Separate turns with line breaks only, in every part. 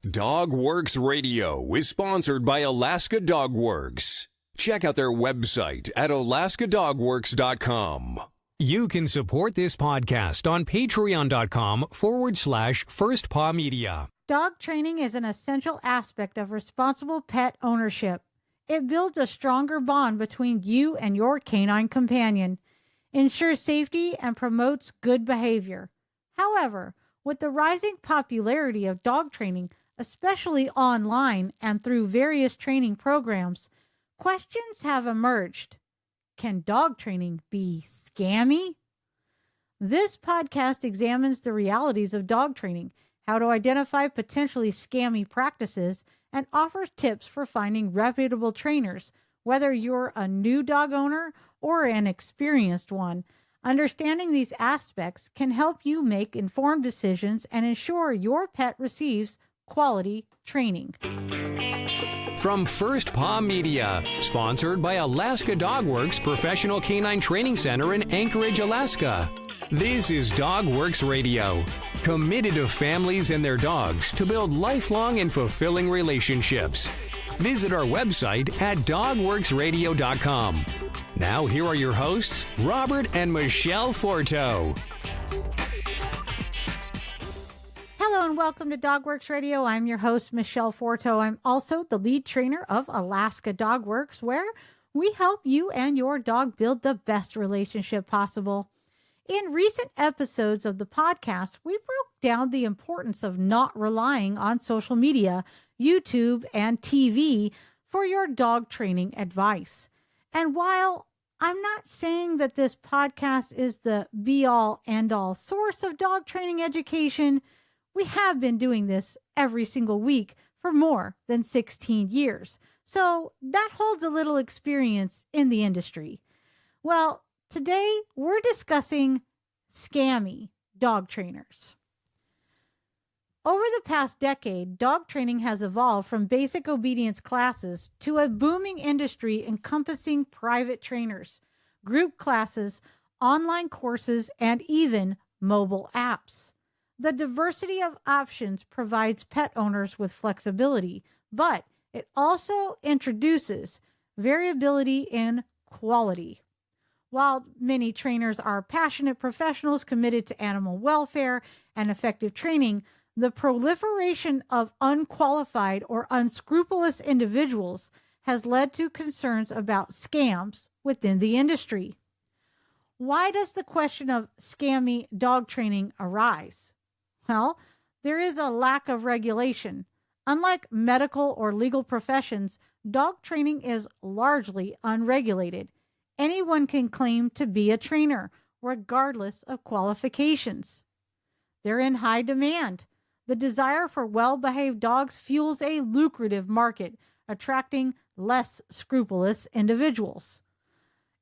DogWorks Radio is sponsored by Alaska Dog Works. Check out their website at alaskadogworks.com.
You can support this podcast on patreon.com/firstpawmedia.
Dog training is an essential aspect of responsible pet ownership. It builds a stronger bond between you and your canine companion, ensures safety, and promotes good behavior. However, with the rising popularity of dog training, especially online and through various training programs, questions have emerged. Can dog training be scammy? This podcast examines the realities of dog training, how to identify potentially scammy practices, and offers tips for finding reputable trainers, whether you're a new dog owner or an experienced one. Understanding these aspects can help you make informed decisions and ensure your pet receives quality training.
From First Paw Media, sponsored by Alaska Dog Works Professional Canine Training Center in Anchorage, Alaska. This is DogWorks Radio, committed to families and their dogs to build lifelong and fulfilling relationships. Visit our website at dogworksradio.com. Now here are your hosts, Robert and Michele Forto.
Hello and welcome to DogWorks Radio. I'm your host, Michele Forto. I'm also the lead trainer of Alaska Dog Works, where we help you and your dog build the best relationship possible. In recent episodes of the podcast, we broke down the importance of not relying on social media, YouTube, and TV for your dog training advice. And while I'm not saying that this podcast is the be-all, end-all source of dog training education, we have been doing this every single week for more than 16 years. So that holds a little experience in the industry. Well, today we're discussing scammy dog trainers. Over the past decade, dog training has evolved from basic obedience classes to a booming industry encompassing private trainers, group classes, online courses, and even mobile apps. The diversity of options provides pet owners with flexibility, but it also introduces variability in quality. While many trainers are passionate professionals committed to animal welfare and effective training, the proliferation of unqualified or unscrupulous individuals has led to concerns about scams within the industry. Why does the question of scammy dog training arise? Well, there is a lack of regulation. Unlike medical or legal professions, dog training is largely unregulated. Anyone can claim to be a trainer, regardless of qualifications. They're in high demand. The desire for well-behaved dogs fuels a lucrative market, attracting less scrupulous individuals.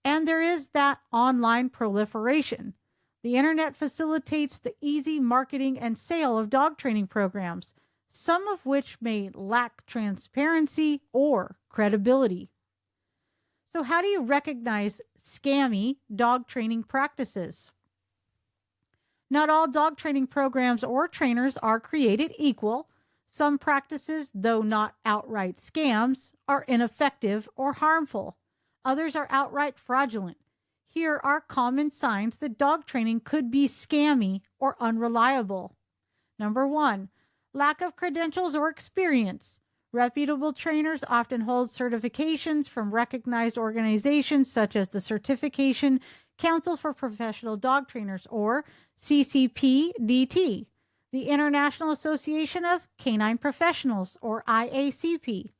And there is that online proliferation. The internet facilitates the easy marketing and sale of dog training programs, some of which may lack transparency or credibility. So how do you recognize scammy dog training practices? Not all dog training programs or trainers are created equal. Some practices, though not outright scams, are ineffective or harmful. Others are outright fraudulent. Here are common signs that dog training could be scammy or unreliable. Number 1, lack of credentials or experience. Reputable trainers often hold certifications from recognized organizations such as the Certification Council for Professional Dog Trainers, or CCPDT, the International Association of Canine Professionals, or IACP.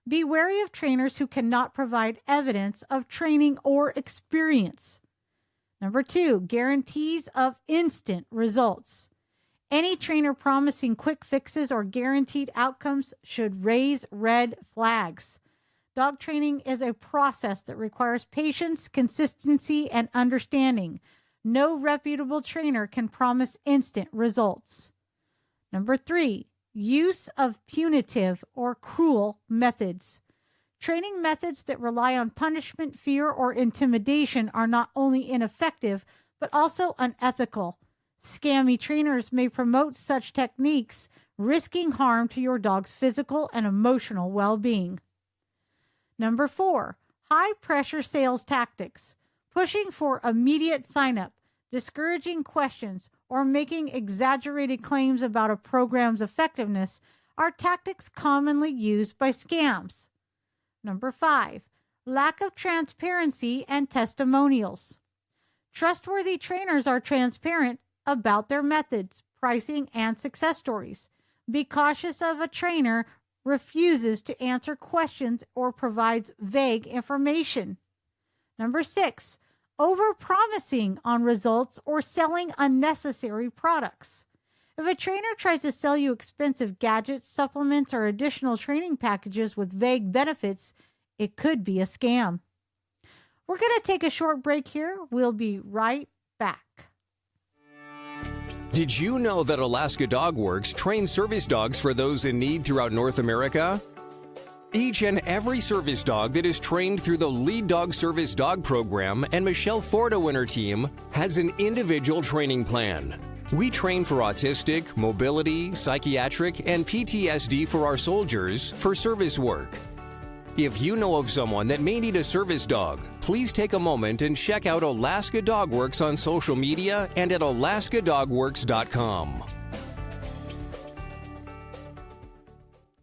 Be wary of trainers who cannot provide evidence of training or experience. Number 2, guarantees of instant results. Any trainer promising quick fixes or guaranteed outcomes should raise red flags. Dog training is a process that requires patience, consistency, and understanding. No reputable trainer can promise instant results. Number 3, use of punitive or cruel methods. Training methods that rely on punishment, fear, or intimidation are not only ineffective, but also unethical. Scammy trainers may promote such techniques, risking harm to your dog's physical and emotional well-being. Number 4, high-pressure sales tactics. Pushing for immediate sign-up, discouraging questions, or making exaggerated claims about a program's effectiveness are tactics commonly used by scams. Number 5, lack of transparency and testimonials. Trustworthy trainers are transparent about their methods, pricing, and success stories. Be cautious of a trainer refuses to answer questions or provides vague information. Number 6, overpromising on results or selling unnecessary products. If a trainer tries to sell you expensive gadgets, supplements, or additional training packages with vague benefits, it could be a scam. We're going to take a short break here. We'll be right back.
Did you know that Alaska Dog Works trains service dogs for those in need throughout North America? Each and every service dog that is trained through the Lead Dog Service Dog Program and Michele Forto and her team has an individual training plan. We train for autistic, mobility, psychiatric, and PTSD for our soldiers for service work. If you know of someone that may need a service dog, please take a moment and check out Alaska Dog Works on social media and at alaskadogworks.com.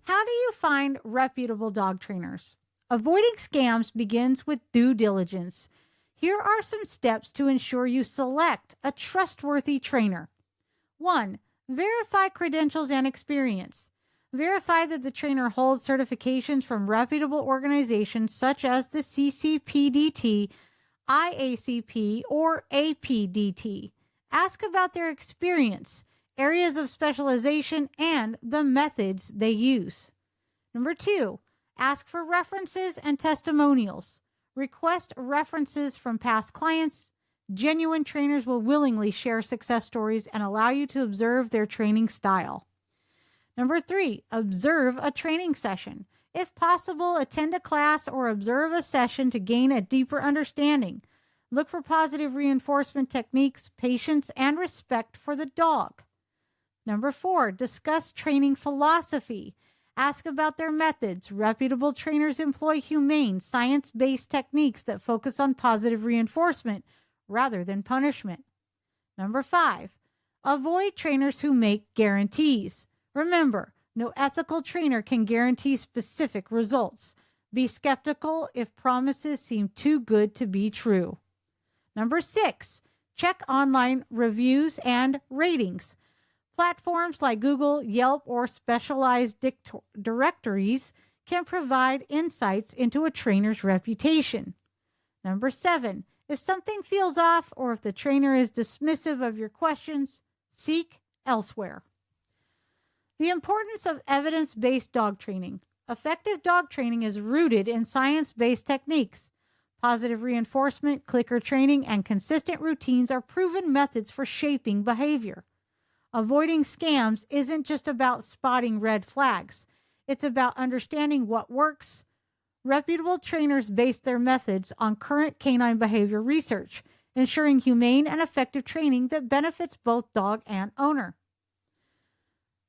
How do you find reputable dog trainers? Avoiding scams begins with due diligence. Here are some steps to ensure you select a trustworthy trainer. 1. Verify credentials and experience. Verify that the trainer holds certifications from reputable organizations such as the CCPDT, IACP, or APDT. Ask about their experience, areas of specialization, and the methods they use. Number 2, ask for references and testimonials. Request references from past clients. Genuine trainers will willingly share success stories and allow you to observe their training style. Number 3, observe a training session. If possible, attend a class or observe a session to gain a deeper understanding. Look for positive reinforcement techniques, patience, and respect for the dog. Number 4, discuss training philosophy. Ask about their methods. Reputable trainers employ humane, science-based techniques that focus on positive reinforcement rather than punishment. Number 5, avoid trainers who make guarantees. Remember, no ethical trainer can guarantee specific results. Be skeptical if promises seem too good to be true. Number 6, check online reviews and ratings. Platforms like Google, Yelp, or specialized directories can provide insights into a trainer's reputation. Number 7, if something feels off or if the trainer is dismissive of your questions, seek elsewhere. The importance of evidence-based dog training. Effective dog training is rooted in science-based techniques. Positive reinforcement, clicker training, and consistent routines are proven methods for shaping behavior. Avoiding scams isn't just about spotting red flags. It's about understanding what works. Reputable trainers base their methods on current canine behavior research, ensuring humane and effective training that benefits both dog and owner.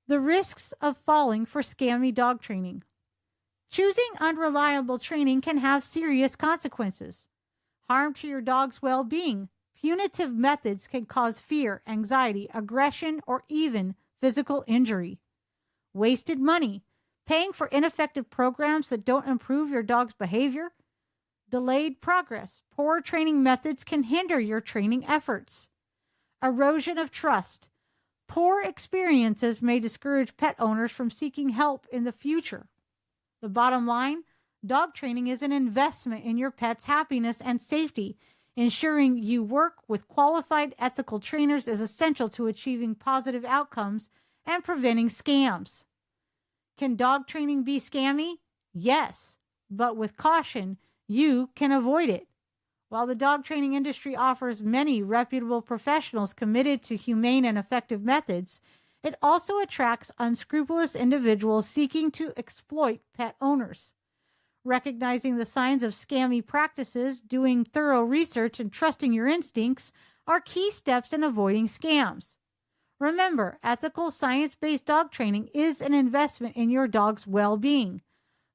The risks of falling for scammy dog training. Choosing unreliable training can have serious consequences. Harm to your dog's well-being. Punitive methods can cause fear, anxiety, aggression, or even physical injury. Wasted money. Paying for ineffective programs that don't improve your dog's behavior. Delayed progress. Poor training methods can hinder your training efforts. Erosion of trust. Poor experiences may discourage pet owners from seeking help in the future. The bottom line, dog training is an investment in your pet's happiness and safety. Ensuring you work with qualified ethical trainers is essential to achieving positive outcomes and preventing scams. Can dog training be scammy? Yes, but with caution, you can avoid it. While the dog training industry offers many reputable professionals committed to humane and effective methods, it also attracts unscrupulous individuals seeking to exploit pet owners. Recognizing the signs of scammy practices, doing thorough research, and trusting your instincts are key steps in avoiding scams. Remember, ethical, science-based dog training is an investment in your dog's well-being.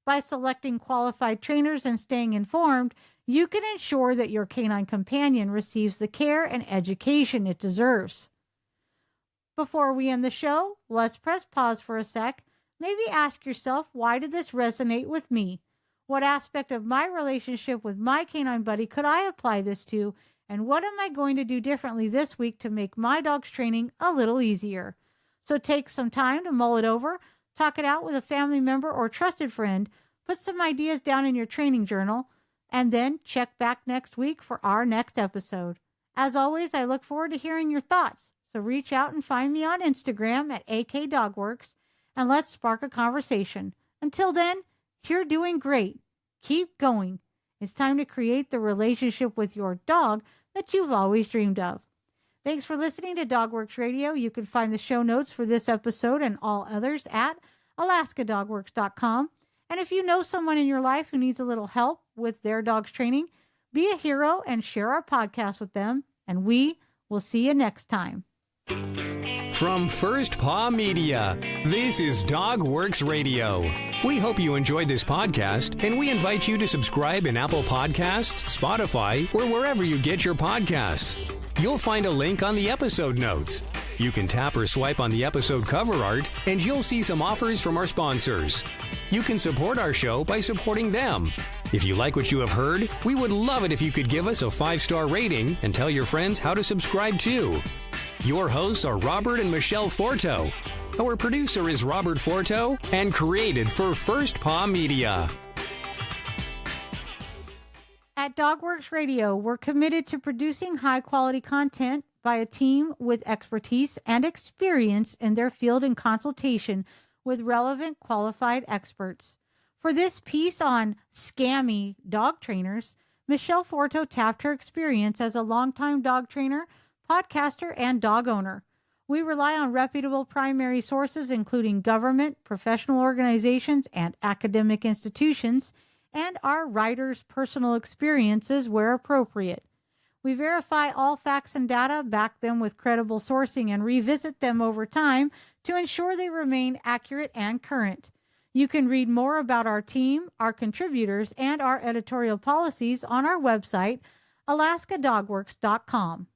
By selecting qualified trainers and staying informed, you can ensure that your canine companion receives the care and education it deserves. Before we end the show, let's press pause for a sec. Maybe ask yourself, why did this resonate with me? What aspect of my relationship with my canine buddy could I apply this to? And what am I going to do differently this week to make my dog's training a little easier? So take some time to mull it over, talk it out with a family member or trusted friend, put some ideas down in your training journal, and then check back next week for our next episode. As always, I look forward to hearing your thoughts, so reach out and find me on Instagram at akdogworks, and let's spark a conversation. Until then, you're doing great. Keep going. It's time to create the relationship with your dog that you've always dreamed of. Thanks for listening to DogWorks Radio. You can find the show notes for this episode and all others at alaskadogworks.com. And if you know someone in your life who needs a little help with their dog's training, be a hero and share our podcast with them. And we will see you next time.
From First Paw Media, this is DogWorks Radio. We hope you enjoyed this podcast, and we invite you to subscribe in Apple Podcasts, Spotify, or wherever you get your podcasts. You'll find a link on the episode notes. You can tap or swipe on the episode cover art, and you'll see some offers from our sponsors. You can support our show by supporting them. If you like what you have heard, we would love it if you could give us a 5-star rating and tell your friends how to subscribe too. Your hosts are Robert and Michele Forto. Our producer is Robert Forto and created for First Paw Media.
At DogWorks Radio, we're committed to producing high-quality content by a team with expertise and experience in their field in consultation with relevant qualified experts. For this piece on Scammy dog trainers, Michele Forto tapped her experience as a longtime dog trainer, podcaster, and dog owner. We rely on reputable primary sources, including government, professional organizations, and academic institutions, and our writers' personal experiences where appropriate. We verify all facts and data, back them with credible sourcing, and revisit them over time to ensure they remain accurate and current. You can read more about our team, our contributors, and our editorial policies on our website, alaskadogworks.com.